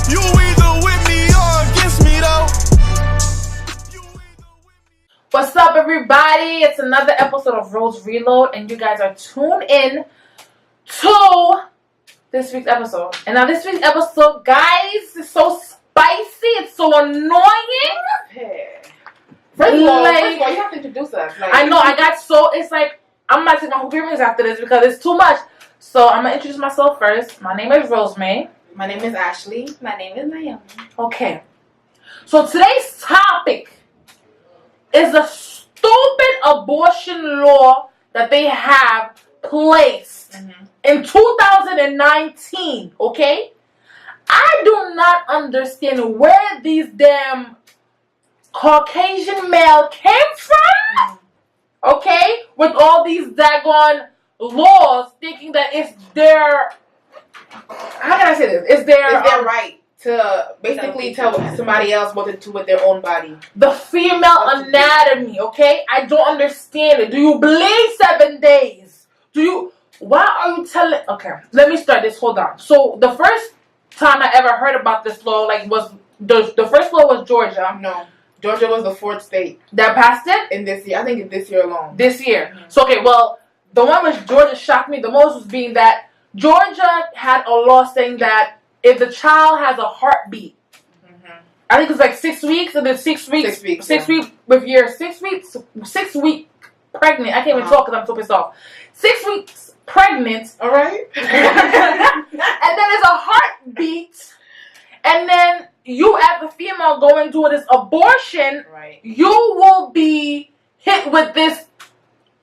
You either with me or against me, though. What's up, everybody? It's another episode of Rose Reload, and you guys are tuned in to this week's episode. And now this week's episode, guys, is so spicy. It's so annoying. First of all, you have to introduce us. I know, it's like, I'm not taking my whole appearance after this because it's too much. So I'm going to introduce myself first. My name is Rosemary. My name is Ashley. My name is Naomi. Okay. So today's topic is a stupid abortion law that they have placed in 2019, okay? I do not understand where these damn Caucasian male came from, okay? With all these daggone laws, thinking that it's their, how can I say this? It's their right to basically tell somebody else what to do with their own body. The female anatomy, okay? I don't understand it. Do you bleed 7 days? Why are you telling? Okay, let me start this. Hold on. So the first time I ever heard about this law, was the first law was Georgia. No, Georgia was the fourth state that passed it in this year. I think it's this year alone. This year. So okay, well, the one which Georgia shocked me the most was being that Georgia had a law saying that if the child has a heartbeat, I think it's like 6 weeks, and then 6 weeks, 6 weeks with your 6 weeks, 6 week pregnant. I can't even talk because I'm so pissed off. 6 weeks pregnant, all right, and then there's a heartbeat, and then you as a female going through this abortion, right? You will be hit with this.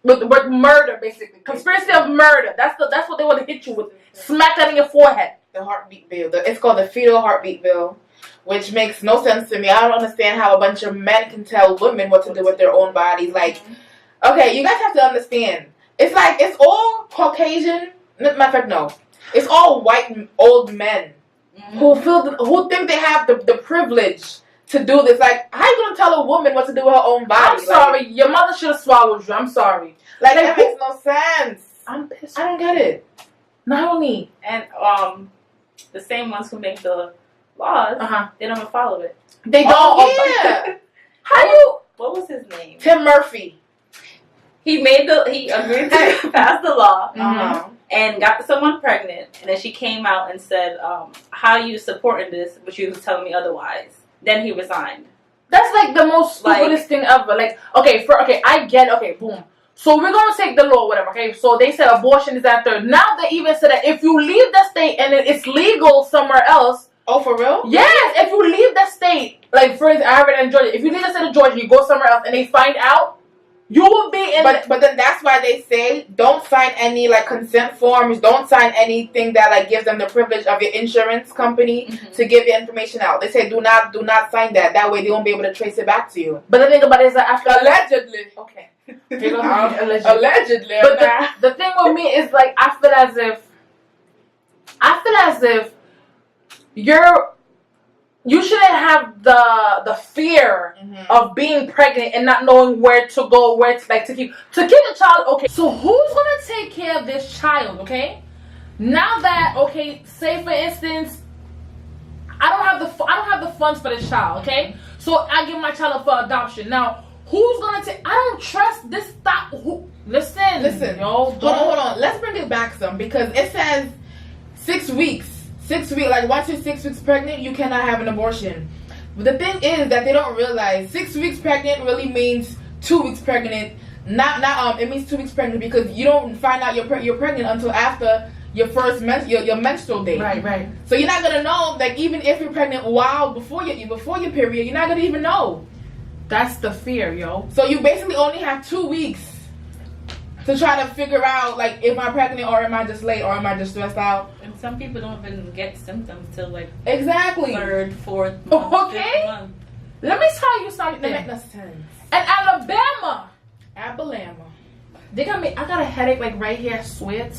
With murder, basically. Conspiracy of murder. That's what they want to hit you with. Smack that in your forehead. The heartbeat bill. It's called the fetal heartbeat bill, which makes no sense to me. I don't understand how a bunch of men can tell women what to do with their own bodies. Like, okay, you guys have to understand. It's like, it's all Caucasian. Matter of fact, no. It's all white old men who who think they have the privilege to do this. Like, how you gonna tell a woman what to do with her own body? I'm sorry. Your mother should have swallowed you. I'm sorry. Like, that makes no sense. I'm pissed. I don't get it. Not only. And the same ones who make the laws, they don't even follow it. They don't. Oh, yeah. What was his name? Tim Murphy. He agreed to pass the law and got someone pregnant, and then she came out and said, "How you supporting this?" But she was telling me otherwise. Then he resigned. That's like the most stupidest thing ever. Like, I get it. Okay, boom. So we're gonna take the law, whatever. Okay, so they said abortion is after. Now they even said that if you leave the state and it's legal somewhere else. Oh, for real? Yes. If you leave the state, like for instance, I have it in Georgia. If you leave the state of Georgia, you go somewhere else, and they find out, you will be in. But then that's why they say don't sign any consent forms. Don't sign anything that gives them the privilege of your insurance company to give your information out. They say do not sign that. That way they won't be able to trace it back to you. But the thing about it is that after allegedly, okay, allegedly. But the thing with me is I feel as if you shouldn't have the fear of being pregnant and not knowing where to go, where to keep the child. Okay, so who's gonna take care of this child? Okay, now that say for instance, I don't have the funds for this child. Okay, so I give my child up for adoption. Now who's gonna take? I don't trust this. Listen. Yo, hold on. Let's bring it back some because it says 6 weeks. 6 weeks, once you're 6 weeks pregnant, you cannot have an abortion. But the thing is that they don't realize 6 weeks pregnant really means 2 weeks pregnant. It means 2 weeks pregnant because you don't find out you're pregnant until after your first your menstrual date. Right. So you're not gonna know even if you're pregnant before your period, you're not gonna even know. That's the fear, yo. So you basically only have 2 weeks to try to figure out if I'm pregnant or am I just late or am I just stressed out. And some people don't even get symptoms till exactly 3rd, 4th month, okay. 5th month. Let me tell you something. That makes no sense. In Alabama, they got me. I got a headache right here. Swear.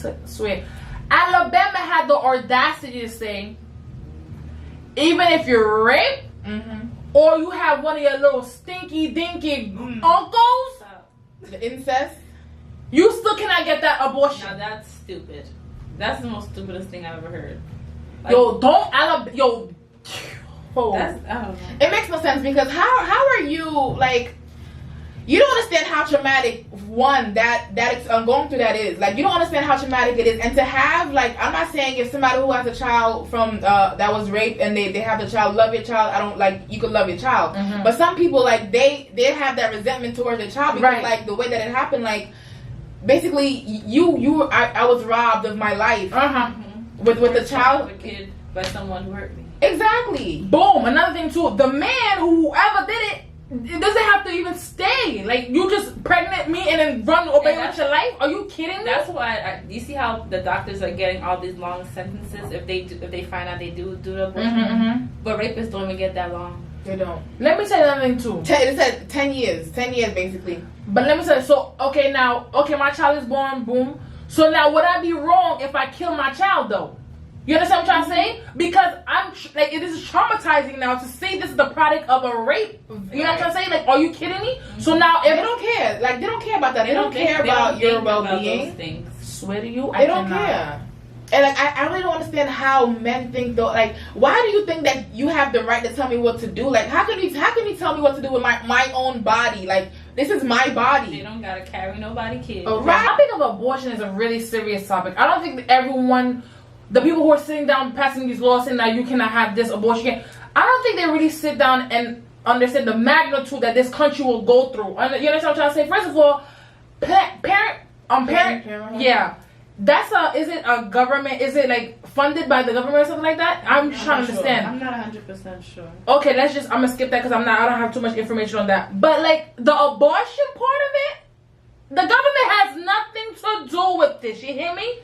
Alabama had the audacity to say, even if you're raped or you have one of your little stinky dinky uncles, the incest, you still cannot get that abortion. Now that's stupid. That's the most stupidest thing I've ever heard. Yo, don't Alabama. Yo, pose. I don't know. It makes no sense because how are you like? You don't understand how traumatic going through that is. Like, you don't understand how traumatic it is, and to have like, I'm not saying if somebody who has a child from that was raped and they have the child, love your child. I don't like, you could love your child, but some people like they have that resentment towards their child because like the way that it happened, like basically I was robbed of my life with the child, a kid by someone who hurt me. Exactly. Boom. Another thing too, the man whoever did it. It doesn't have to even stay. Like, you just pregnant me and then run away with your life? Are you kidding me? That's why. You see how the doctors are getting all these long sentences if they find out they do the abortion. But rapists don't even get that long. They don't. Let me tell you another thing too. It said 10 years. 10 years basically. But let me tell you. So my child is born. Boom. So now would I be wrong if I kill my child though? You understand what I'm trying to say? Because I'm like, it is traumatizing now to see this is the product of a rape. You know what I'm saying? Like, are you kidding me? So now they don't care. Like, they don't care about that. They don't care about your well-being. Swear to you, they don't care. And like, I really don't understand how men think though. Like, why do you think that you have the right to tell me what to do? Like, how can you tell me what to do with my own body? Like, this is my body. They don't gotta carry nobody kids. Oh, right. I think of abortion as a really serious topic. I don't think that everyone. The people who are sitting down passing these laws saying that you cannot have this abortion, I don't think they really sit down and understand the magnitude that this country will go through. You understand what I'm trying to say? First of all, parent, yeah. Is it a government? Is it like funded by the government or something like that? I'm just trying to understand. I'm not 100% sure. Okay, I'm gonna skip that because I don't have too much information on that. But like the abortion part of it, the government has nothing to do with this. You hear me?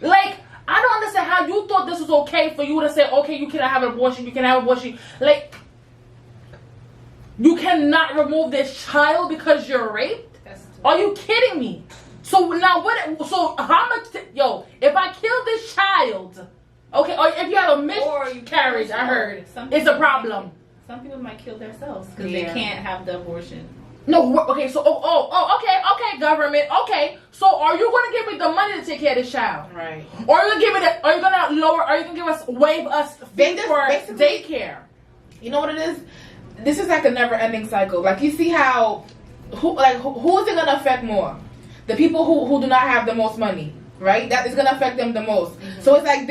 Like, I don't understand how you thought this was okay for you to say, okay, you cannot have an abortion, you can have an abortion. Like, you cannot remove this child because you're raped? Are you kidding me? So now how much, if I kill this child, okay, or if you have a miscarriage, I heard, it's a problem. Some people might kill themselves because they can't have the abortion. No, okay, so, okay, government, okay. So are you going to give me the money to take care of this child? Right. Or are you going to waive us fees for daycare? You know what it is? This is like a never-ending cycle. Like, you see how, who is it going to affect more? The people who do not have the most money, right? That is going to affect them the most. So it's like,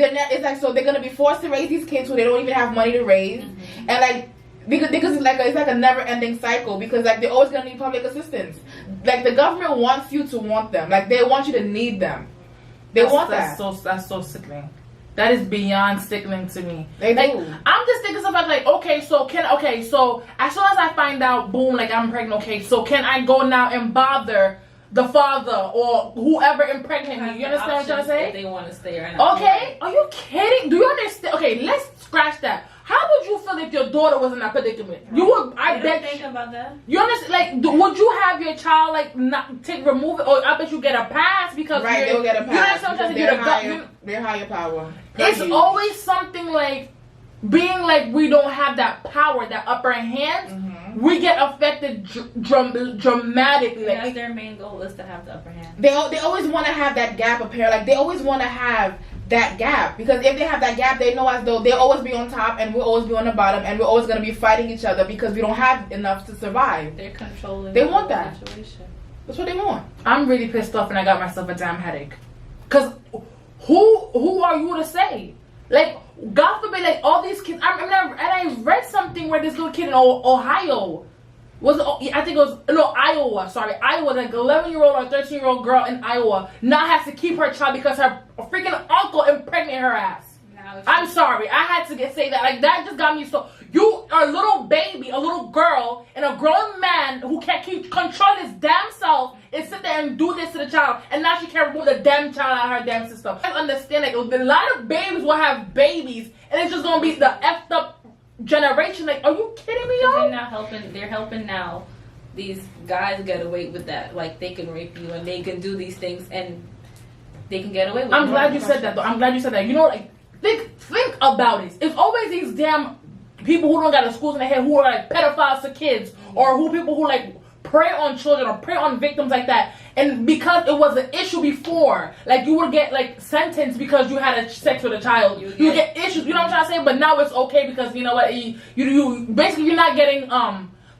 so they're going to be forced to raise these kids who they don't even have money to raise. And like, because it's like a never-ending cycle, because like they're always gonna need public assistance. Like, the government wants you to want them. Like, they want you to need them. That's so sickening. That is beyond sickening to me. They like, do. I'm just thinking something like, so as soon as I find out, boom, like I'm pregnant. Okay, so can I go now and bother the father or whoever impregnated me? You understand what I'm trying to say? If they want to stay or not. Okay, are you kidding? Do you understand? Okay, let's scratch that. How would you feel if your daughter was in that predicament? You would. I bet. Think about that. You understand? Like, would you have your child like not remove it, or I bet you get a pass because they'll get a pass. You understand? They're higher power. It's always something like being like we don't have that power, that upper hand. We get affected dramatically. Like, their main goal is to have the upper hand. They always want to have that gap appear. Like, they always want to have that gap, because if they have that gap, they know as though they'll always be on top and we'll always be on the bottom, and we're always going to be fighting each other because we don't have enough to survive. They're controlling. They want that. Situation. That's what they want. I'm really pissed off, and I got myself a damn headache. Cause who are you to say? Like, God forbid, like all these kids. I read something where this little kid in Ohio. Iowa. Sorry, Iowa. Like 11-year-old or 13-year-old girl in Iowa now has to keep her child because her freaking uncle impregnated her ass. I'm sorry, I had to say that. Like, that just got me so. You are a little baby, a little girl, and a grown man who can't control his damn self and sit there and do this to the child, and now she can't remove the damn child out of her damn system. I understand, like, a lot of babies will have babies, and it's just gonna be the effed up generation. Like, are you kidding me, y'all? They're helping now these guys get away with that. Like, they can rape you and they can do these things and they can get away with it. I'm glad you said that, though. I'm glad you said that. You know, like, think about it. It's always these damn people who don't got the schools in their head who are like pedophiles to kids, or people who like prey on children or prey on victims like that. And because it was an issue before, like you would get like sentenced because you had sex with a child. You would get issues. You know what I'm trying to say? But now it's okay because you know what? You basically you're not getting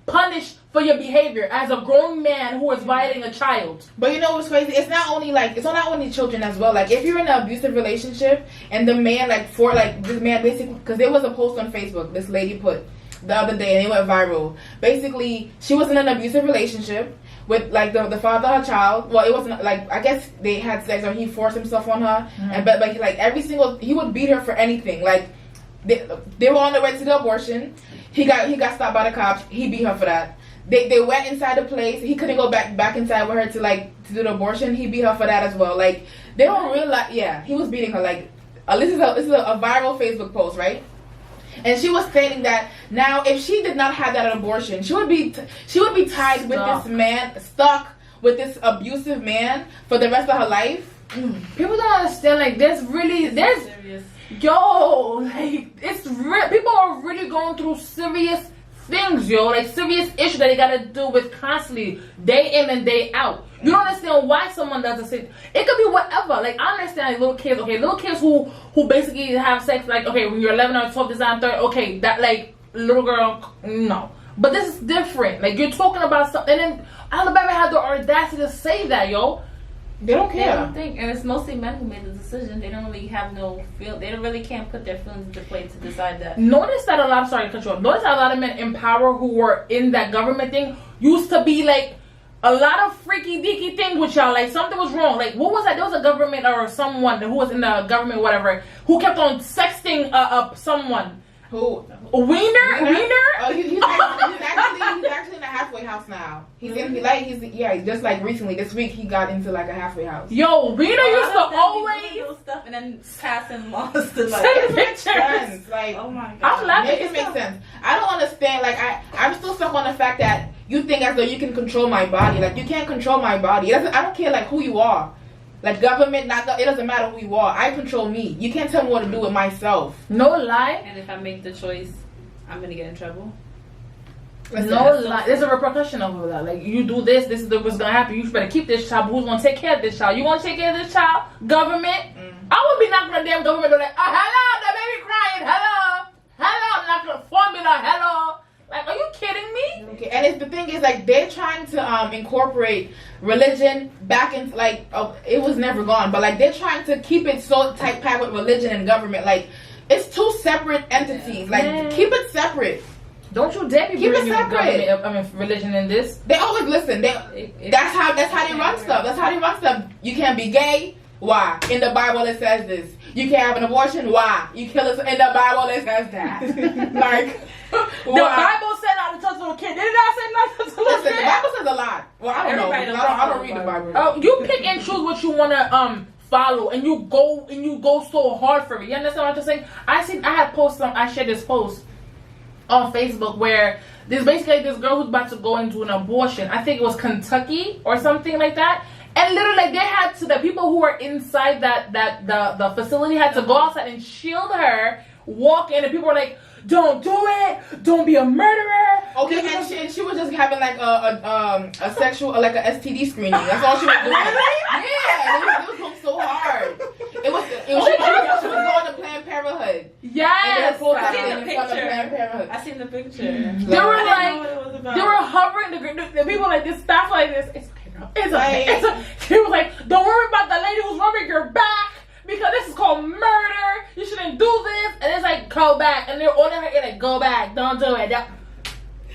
punished for your behavior as a grown man who is violating a child. But you know what's crazy? It's not only children as well. Like if you're in an abusive relationship and the man this man basically, because there was a post on Facebook this lady put the other day and it went viral. Basically, she was in an abusive relationship with like the father of her child. Well, it wasn't like, I guess they had sex or he forced himself on her. And but like he would beat her for anything. Like they were on the way to the abortion. He got stopped by the cops. He beat her for that. They went inside the place. He couldn't go back inside with her to do the abortion. He beat her for that as well. Like they don't realize. Yeah, he was beating her. Like this is a viral Facebook post, right? And she was stating that now if she did not have that abortion, she would be tied with this man, stuck with this abusive man for the rest of her life. People don't understand. Like there's serious. Yo, like it's real. People are really going through serious things, yo, like serious issues that they gotta deal with constantly, day in and day out. You don't understand why someone doesn't say. It could be whatever. Like I understand, like little kids who basically have sex. Like okay, when you're 11 or 12, this and 3, okay, that like little girl, no. But this is different. Like you're talking about something, and then Alabama had the audacity to say that, yo. They don't care. They don't think, and it's mostly men who made the decision. They don't really have no feel. They don't really can't put their feelings into play to decide that. Notice that a lot of men in power who were in that government thing used to be like a lot of freaky deaky things with y'all. Like something was wrong. Like what was that? There was a government or someone who was in the government, whatever, who kept on sexting someone. Who? Wiener? Oh, he's actually in a halfway house now. He's just like recently this week he got into like a halfway house. Yo, Wiener used to always do stuff and then passing laws to like send pictures. Like, oh my god, I'm laughing. It makes sense. I don't understand. Like I'm still stuck on the fact that you think as though you can control my body. Like you can't control my body. I don't care like who you are. Like government, it doesn't matter who you are. I control me. You can't tell me what to do with myself. No lie. And if I make the choice, I'm gonna get in trouble. No lie. There's a repercussion over that. Like you do this is what's gonna happen. You better keep this child. But who's gonna take care of this child? You wanna take care of this child? Government. I wouldn't be knocking on the damn government door like, hello, the baby crying. Hello. I'm not gonna formula. Hello. Like, are you kidding me? Okay. And the thing is, like, they're trying to incorporate religion back into, like, it was never gone, but, like, they're trying to keep it so tight-packed with religion and government. Like, it's two separate entities. Like, keep it separate. Don't you dare be bringing government, religion in this. They always listen. That's how they run stuff. That's how they run stuff. You can't be gay. Why? In the Bible it says this. You can't have an abortion. Why? You kill us. In the Bible it says that. Like, the Bible said not to touch little kid. Did it not say not to touch little kid? The Bible says a lot. Well, I don't know. I don't read the Bible. Oh, you pick and choose what you wanna follow, and you go so hard for it. You understand what I'm saying? I shared this post on Facebook where there's basically this girl who's about to go into an abortion. I think it was Kentucky or something like that. And literally, like, they had to, the people who were inside the facility had to go outside and shield her, walk in, and people were like, don't do it, don't be a murderer. Okay, and she was just having like a sexual, like a STD screening. That's all she was doing. Yeah, it was going so hard. She was going to Planned Parenthood. Yes, I seen the picture. They were like, they were hovering. The people like this staff like this. It's okay. He was like, don't worry about the lady who's rubbing your back because this is called murder. You shouldn't do this. And it's like, go back. And they're on her ear like, go back. Don't do it.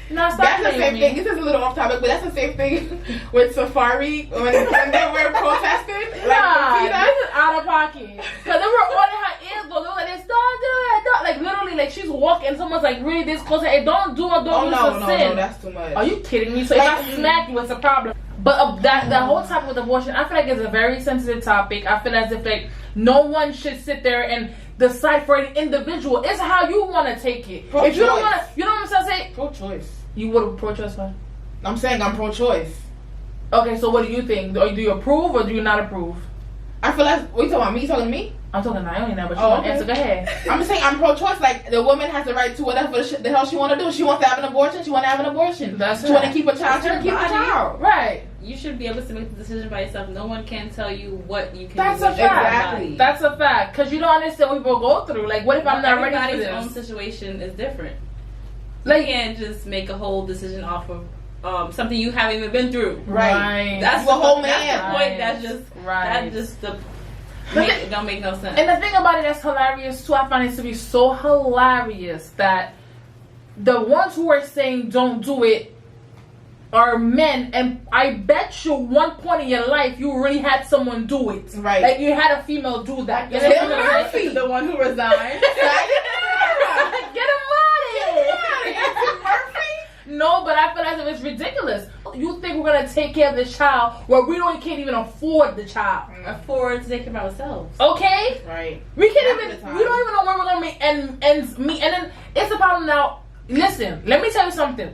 No, that's the same thing. This is a little off topic, but that's the same thing with Safari when they were protesting. Nah, this is out of pocket. Because they were on her ears though. They were like, don't do it. Don't. Like literally, like she's walking. Someone's like really this close. Hey, don't do it. Don't do it. No, that's too much. Are you kidding me? So if I smack you, what's the problem? But that whole topic with abortion, I feel like it's a very sensitive topic. I feel as if like no one should sit there and decide for an individual. It's how you want to take it. Pro-choice. If you don't want to, you know what I'm saying? Pro-choice. You would pro-choice, huh? I'm saying I'm pro-choice. Okay, so what do you think? Do you approve or do you not approve? I feel like, what you talking about? Me? You talking to me? I'm talking to Naomi now, but you want to answer, go ahead. I'm just saying I'm pro-choice. Like, the woman has the right to whatever the hell she want to do. She wants to have an abortion, she want to have an abortion. That's she want to keep a child, she want to keep a child. Right. You should be able to make the decision by yourself. No one can tell you what you can That's do. a fact. Exactly. That's a fact. Because you don't understand what people go through. Like, what if I'm not ready for this? Everybody's own situation is different. Like, you can't just make a whole decision off of something you haven't even been through. Right. That's the whole man. That's the point. That's just the... It don't make no sense. And the thing about it that's hilarious too, I find it to be so hilarious that the ones who are saying don't do it are men, and I bet you one point in your life you really had someone do it. Right. Like you had a female do that. Get him Murphy, the one who resigned. Get him No, but I feel as if it's ridiculous. You think we're gonna take care of this child where can't even afford the child? Afford to take care of ourselves. Okay? Right. We can't even. We don't even know where we're gonna make ends meet. And then it's about now. Listen, let me tell you something.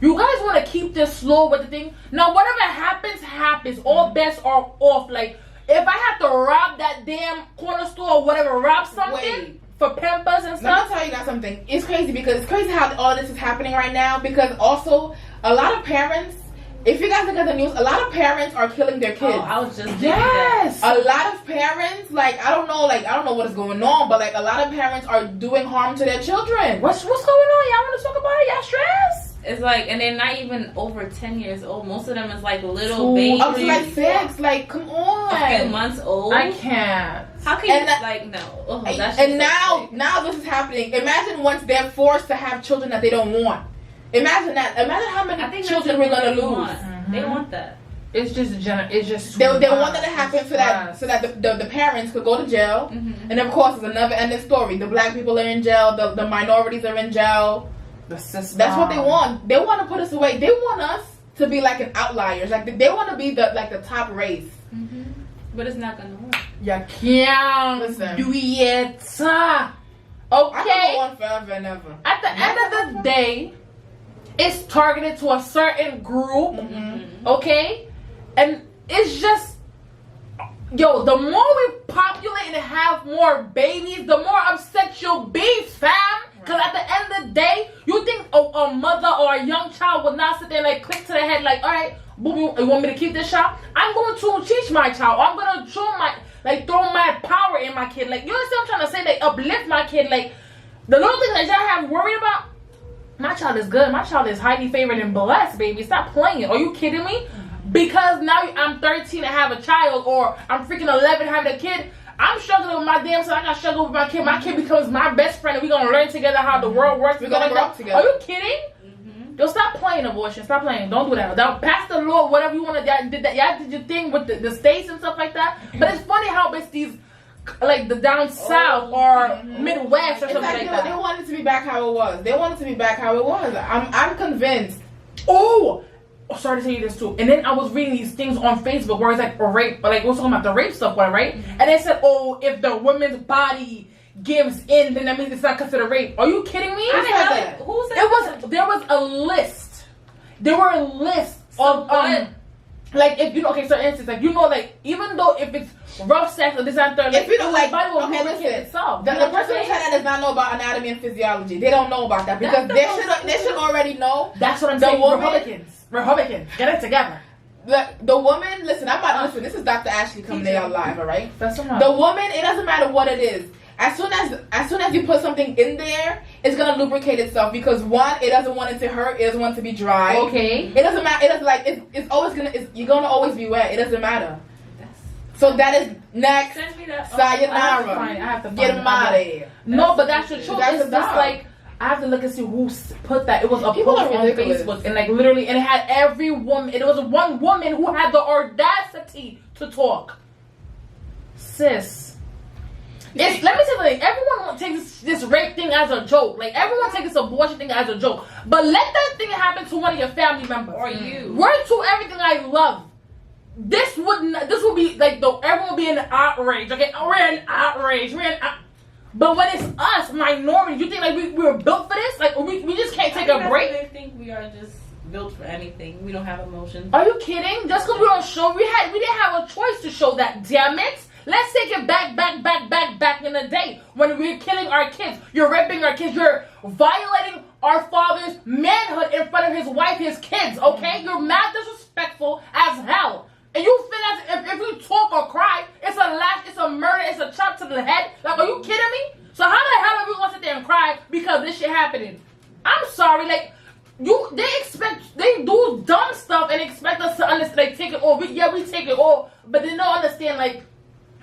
You guys want to keep this slow with the thing. Now, whatever happens. All bets are off. Like if I have to rob that damn corner store or whatever, rob something. For Pampers and stuff. Let me tell you guys something. It's crazy because it's crazy how all this is happening right now. Because also a lot of parents, if you guys look at the news, a lot of parents are killing their kids. Oh, I was just yes. A lot of parents, like I don't know what is going on, but like a lot of parents are doing harm to their children. What's going on? Y'all want to talk about it? Y'all stressed? It's like, and they're not even over 10 years old. Most of them is like little babies. Up to like 6. Like, come on. A few months old. I can't. How can you, like, no. Oh, that's and now this is happening. Imagine once they're forced to have children that they don't want. Imagine that. Imagine how many children we're going to lose. Mm-hmm. They want that. It's just they want that to happen so that the parents could go to jail. Mm-hmm. And of course, it's another ending story. The black people are in jail. The minorities are in jail. The system. That's what they want. They want to put us away. They want us to be like an outliers. Like they want to be the top race. Mm-hmm. But it's not gonna work. You can't do it. Okay. I can go on forever and ever. At the end of the day, it's targeted to a certain group. Mm-hmm. Okay, and it's just the more we populate and have more babies, the more upset you'll be, fam. Because at the end of the day, you think a mother or a young child would not sit there and like click to their head like, all right, boom, you want me to keep this child? I'm going to teach my child. I'm going to throw my power in my kid. Like, you understand what I'm trying to say? Like, uplift my kid. Like, the little things that y'all have worried about, my child is good. My child is highly favored and blessed, baby. Stop playing. Are you kidding me? Because now I'm 13 and have a child, or I'm freaking 11 having a kid. I'm struggling with my damn son. I got struggle with my kid. My kid becomes my best friend, and we're gonna learn together how the world works. We're gonna grow up together. Are you kidding? Mm-hmm. Yo, stop playing abortion. Stop playing. Don't do that. Pass the law, whatever you want to. Y'all did your thing with the states and stuff like that. But it's funny how it's these like the down south or Midwest or something like that. They want it to be back how it was. I'm convinced. Oh, sorry to tell you this too. And then I was reading these things on Facebook where it's like a rape, like we're talking about the rape stuff, right? Mm-hmm. And they said, oh, if the woman's body gives in, then that means it's not considered rape. Are you kidding me? Who said that? There was a list. There were a list of like if you know, okay, so instance, like like even though if it's rough sex or this and third, like if you don't like, body will okay, listen, itself. The person who said that does not know about anatomy and physiology. They don't know about that because they should already know. That's what I'm saying. Republicans, get it together. The woman, listen. I'm about to listen. This is Dr. Ashley coming out live, all right? That's enough. The woman, it doesn't matter what it is. As soon as you put something in there, it's gonna lubricate itself because one, it doesn't want it to hurt. It doesn't want it to be dry. Okay. It doesn't matter. It doesn't it's always gonna. You're gonna always be wet. It doesn't matter. So that is next. Sayonara. I have to find Get him out of here. No, but that's the truth. It's just like I have to look and see who put that. It was a post on Facebook, and like literally, and it had every woman. It was one woman who had the audacity to talk. Sis, let me tell you, like, everyone takes this rape thing as a joke. Like everyone takes this abortion thing as a joke. But let that thing happen to one of your family members or you. Word to everything I love. This would be like everyone would be in outrage. Okay, we're in outrage. But when it's us, minorities, you think like we were built for this? Like we just can't take a break? They think we are just built for anything. We don't have emotions. Are you kidding? Just because we don't show, we didn't have a choice to show that. Damn it! Let's take it back in the day when we were killing our kids. You're raping our kids. You're violating our father's manhood in front of his wife, his kids, okay? You're mad disrespectful as hell. And you feel as if you talk or cry, it's a lash, it's a murder, it's a chop to the head. Like, are you kidding me? So how the hell are we gonna sit there and cry because this shit happening? I'm sorry, like, they do dumb stuff and expect us to understand, like, take it all. We take it all, but they don't understand, like,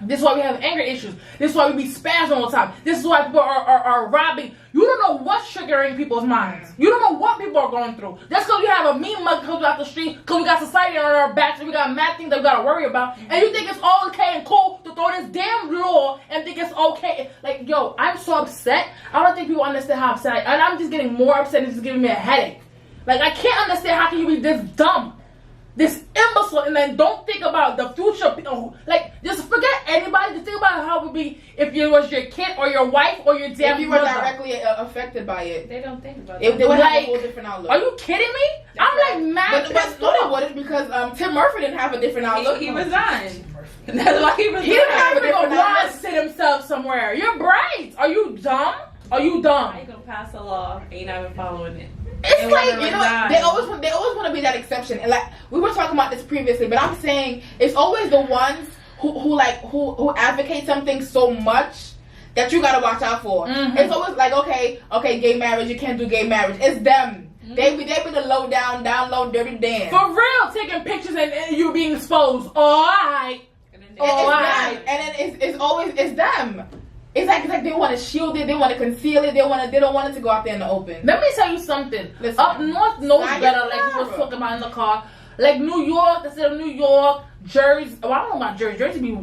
this is why we have anger issues. This is why we be spazzing all the time. This is why people are robbing. You don't know what's triggering people's minds. You don't know what people are going through. Just because you have a mean mug comes out the street, because we got society on our backs, and we got mad things that we got to worry about, and you think it's all okay and cool to throw this damn law and think it's okay. Like, yo, I'm so upset. I don't think people understand how upset and I'm just getting more upset. It's just giving me a headache. Like, I can't understand how can you be this dumb, this imbecile, and then don't think about the future. Like, just forget anybody. Just think about how it would be if it was your kid or your wife or your damn If you were mother. directly affected by it. They don't think about They it. would have Like, a whole different outlook. Are you kidding me? I'm like mad. But no, they wouldn't, because Tim Murphy didn't have a different outlook. He resigned. That's why he resigned. He didn't have a He's different gonna outlook. sit himself somewhere. You're bright. Are you dumb? Are you dumb? How you gonna pass a law and you're not even following it? It's like, You know, they always want to be that exception. And like we were talking about this previously, but I'm saying it's always the ones who advocate something so much that you gotta watch out for. Mm-hmm. It's always like, okay, gay marriage, you can't do gay marriage. It's them. Mm-hmm. They be the low down, dirty dance. For real, taking pictures and you being exposed. Alright. And it's always them. It's like they want to shield it, they want to conceal it, they don't want it to go out there in the open. Let me tell you something. Listen. Up north knows better, like we was talking about in the car. Like New York, the state of New York, Jersey. Well, I don't know about Jersey. Jersey be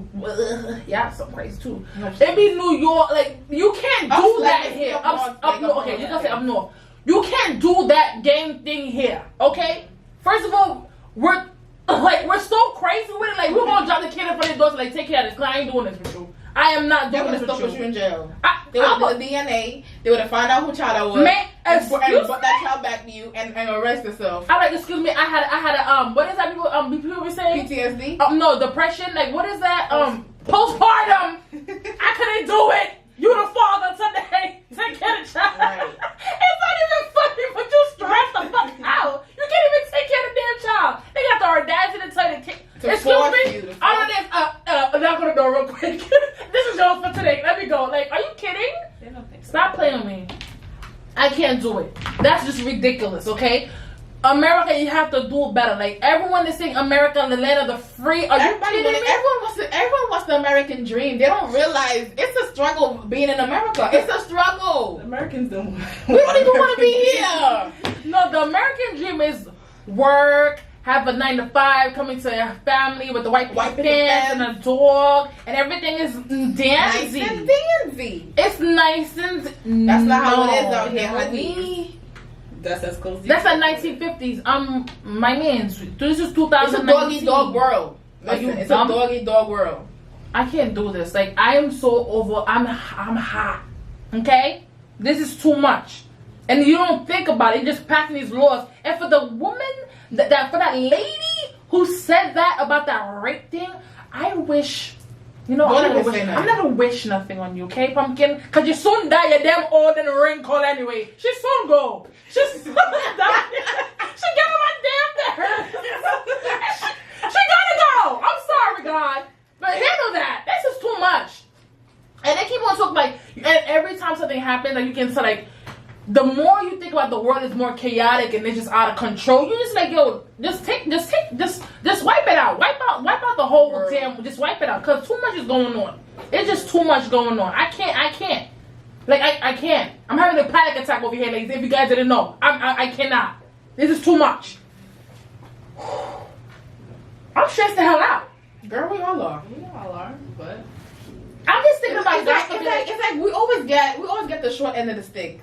yeah, something crazy too. It be New York. Like you can't do that here. Up north. Okay, you gonna say up north. You can't do that game thing here. Okay. First of all, we're so crazy with it. Like we're gonna drop the kid in front of the door to like take care of this. Cause I ain't doing this with you. I am not doing this with put you you. in jail. They would have did the DNA. They would have found out who child I was. Man, and brought that child back to you and arrest yourself. I like, excuse me, I had a what is that people be saying? PTSD? No, depression, like what is that? Postpartum. I couldn't do it. You the father today. Take care of the child. Right. It's not even funny, but you stressed the fuck out. You can't even take care of the damn child. They got the audacity to tell you to excuse me. I don't know. Knock on the door real quick. This is yours for today. Let me go. Like, are you kidding? They don't think so. Stop playing with me. I can't do it. That's just ridiculous, okay? America, you have to do better. Like, everyone is saying America, the land of the free. Are you kidding me? Everyone wants the American dream. They don't realize it's a struggle being in America. It's a struggle. The Americans don't. We don't even want to be here. No, the American dream is work, have a 9 to 5, coming to a family with the white pants and a dog, and everything is dandy. Nice and dandy. It's nice and that's not how it is out here, honey. That's as close. That's the 1950s. My man's. This is 2019. It's a doggy dog world. Listen, it's dumb? a doggy dog world. I can't do this. Like, I am so over. I'm hot. Okay? This is too much. And you don't think about it. You're just passing these laws. And for the woman, for that lady who said that about that rape thing, I wish. You know, I'm not gonna wish nothing on you, okay, Pumpkin? Cause you soon die, you're damn old and wrinkled anyway. She soon go. She soon die. She get on my damn nerves. She gotta go. I'm sorry, God. But handle that. That's just too much. And they keep on talking like, and every time something happens, like you can say like, the more you think about the world is more chaotic and it's just out of control. You just like, yo, just wipe it out. Wipe out the whole damn. Just wipe it out, cause too much is going on. It's just too much going on. I can't. Like I can't. I'm having a panic attack over here, ladies. If you guys didn't know, I cannot. This is too much. I'm stressed the hell out. Girl, we all are. We all are, but I'm just thinking about it's like we always get the short end of the stick.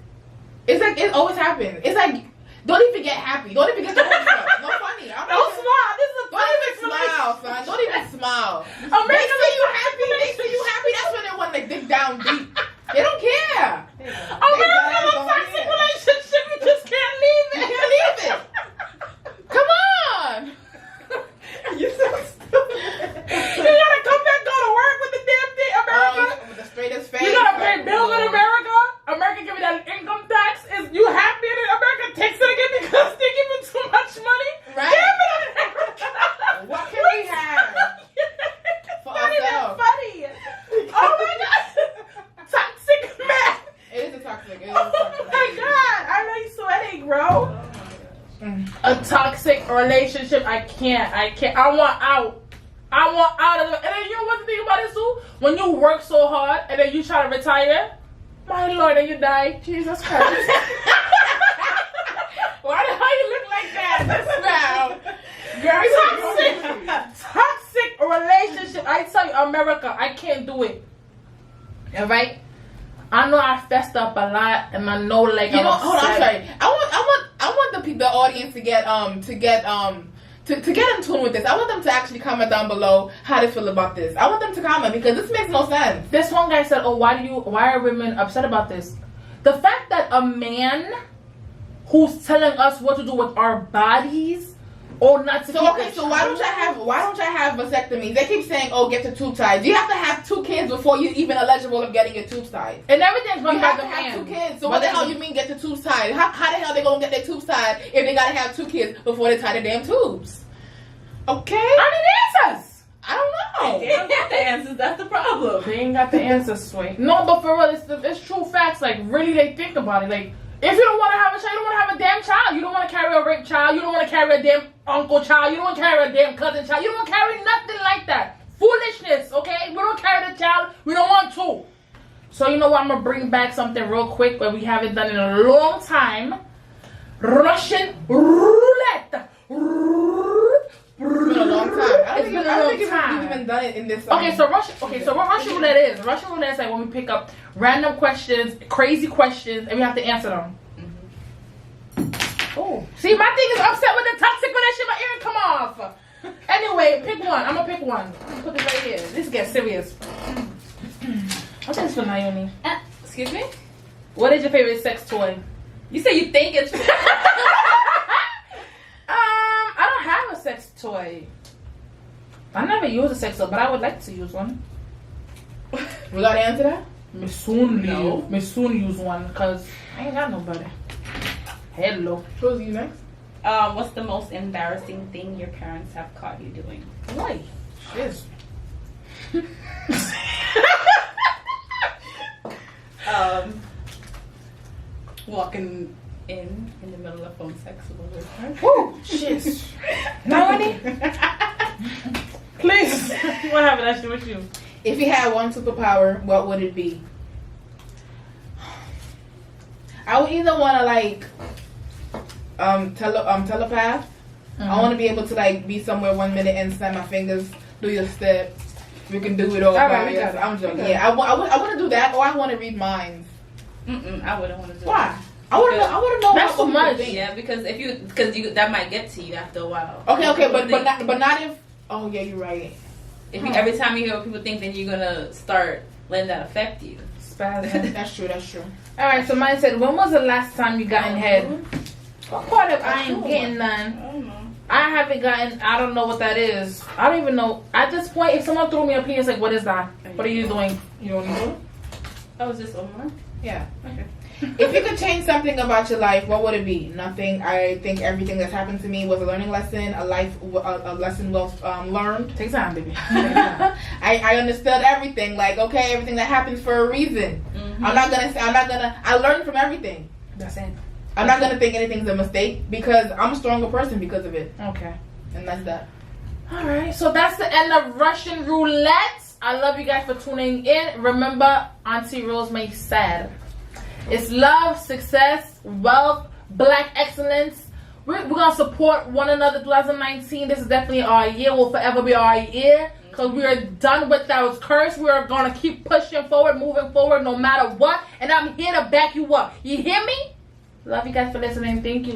It's like it always happens. It's like don't even get happy. Don't even get the whole stuff. No funny. Don't smile. This is a don't even smile, son. Don't even smile. America, They say you happy. That's when they want to dig down deep. They don't care. America, a toxic relationship. You just can't leave it. You can't leave it. Come on. you so stupid. You gotta come back, go to work with the A toxic relationship, I can't. I want out. I want out of it. And then you know what the thing about it too? When you work so hard and then you try to retire, my Lord, and you die. Jesus Christ. Why the hell you look like that? Toxic relationship. I tell you, America, I can't do it. Alright? I know I fessed up a lot, and I know like hold on, I'm sorry. I want the audience to get in tune with this. I want them to actually comment down below how they feel about this. I want them to comment because this makes no sense. This one guy said, "Oh, why are women upset about this?" The fact that a man who's telling us what to do with our bodies or not to. So okay, so why don't y'all have vasectomies? They keep saying, "Oh, get your tube tied." You have to have 2 kids before you even eligible of getting your tubes tied. And everything's going you have to have 2 kids. So what the hell you mean get your tubes tied? How the hell they gonna get their tubes tied if they gotta have 2 kids before they tie the damn tubes? Okay. I need answers. I don't know. They don't got the answers. That's the problem. They ain't got the answers, Sway. No, but for real, it's true facts. Like really, they think about it. Like if you don't want to have a child, you don't want to have a damn child. You don't want to carry a rape child. You don't want to carry a damn uncle child. You don't want to carry a damn cousin child. You don't want to carry nothing like that. Foolishness, okay? We don't carry the child. We don't want to. So you know what? I'm going to bring back something real quick that we haven't done in a long time. Russian roulette. It's been a long time. I don't think It's been a long time. we've even done it in this. So what Russian roulette is? Russian roulette is like when we pick up random questions, crazy questions, and we have to answer them. Oh, see, my thing is upset with the toxic relationship. My ear come off. Anyway, pick one. I'm gonna pick one. I'm gonna put this right here. This gets serious. What's this for Naomi? Excuse me? What is your favorite sex toy? You say you think it's... I don't have a sex toy. I never use a sex toy, but I would like to use one. We gotta answer that? Me soon use one, cause I ain't got nobody. Hello. Who's you next? What's the most embarrassing thing your parents have caught you doing? Why? Yes. Walking in the middle of phone sex with a boyfriend. Woo! Shit. Nobody? Please. What happened, Ashley? With you? If you had one superpower, what would it be? I would either want to like telepath. I want to be able to like be somewhere 1 minute and snap my fingers, do your steps. We can do it all. Right, I'm joking. Yeah, I want to do that, or I want to read minds. I wouldn't want to do Why? that. I want to know. That's too much. Yeah, because that might get to you after a while. Okay, but not if. Oh yeah, you're right. If you, every time you hear what people think, then you're gonna start letting that affect you. Spazzing. That's true. All right. So mine said, when was the last time you got in head? What part of I ain't getting none? I don't know. I haven't gotten. I don't know what that is. I don't even know. At this point, if someone threw me a pee, it's like, what is that? What are you doing? You don't know? Oh, is this Omar? Yeah. Okay. If you could change something about your life, what would it be? Nothing. I think everything that's happened to me was a learning lesson, a lesson well learned. Take time, baby. I understood everything. Like, okay, everything that happens for a reason. I'm not gonna. I learned from everything. That's it. I'm not gonna think anything's a mistake because I'm a stronger person because of it. Okay. And that's that. All right. So that's the end of Russian Roulette. I love you guys for tuning in. Remember, Auntie Rosemary said, it's love, success, wealth, black excellence. We're going to support one another 2019. This is definitely our year. Will forever be our year. Because we are done with those curse. We are going to keep pushing forward, moving forward no matter what. And I'm here to back you up. You hear me? Love you guys for listening. Thank you.